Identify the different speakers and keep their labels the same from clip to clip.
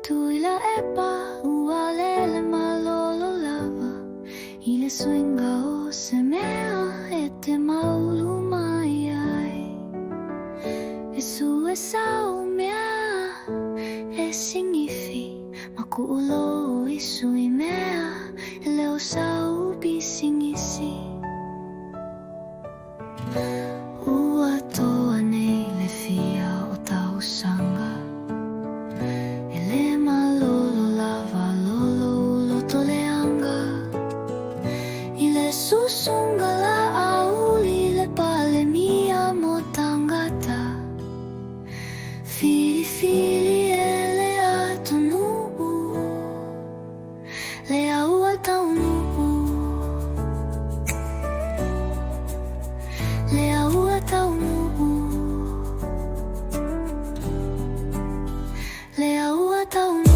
Speaker 1: Tuilaepa ualele malolo lava ile swinga o semea e te maulu mai ai e su e sau mea e singifi makuulo i sui mea e leo sau bi singisi ua toa nei le fia o tau sanga susunga la auli le pale mia mo tangata fili fili e le atunu le aua taunu le aua taunu le aua taunu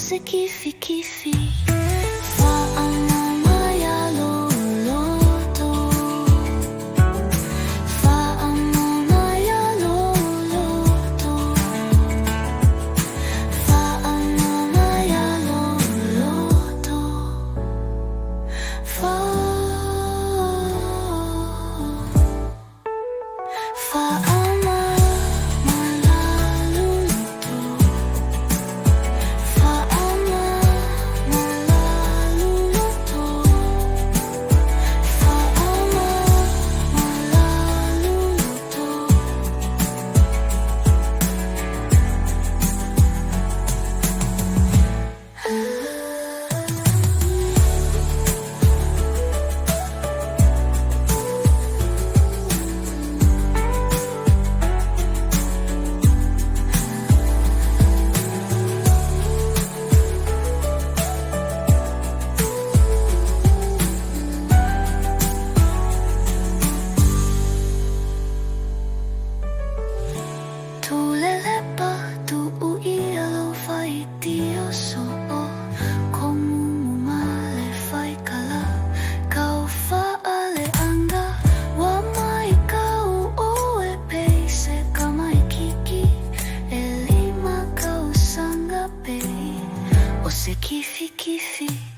Speaker 1: se kifi kifi fa'amama ya loloto fa'amama ya loloto fa'amama ya loloto Tuilaepa tuuia lo fai tia so o komu male fai kala kau fa'ale anga wa mai kau o e peise ka mai kiki e lima kau sanga pei o se kifi kifi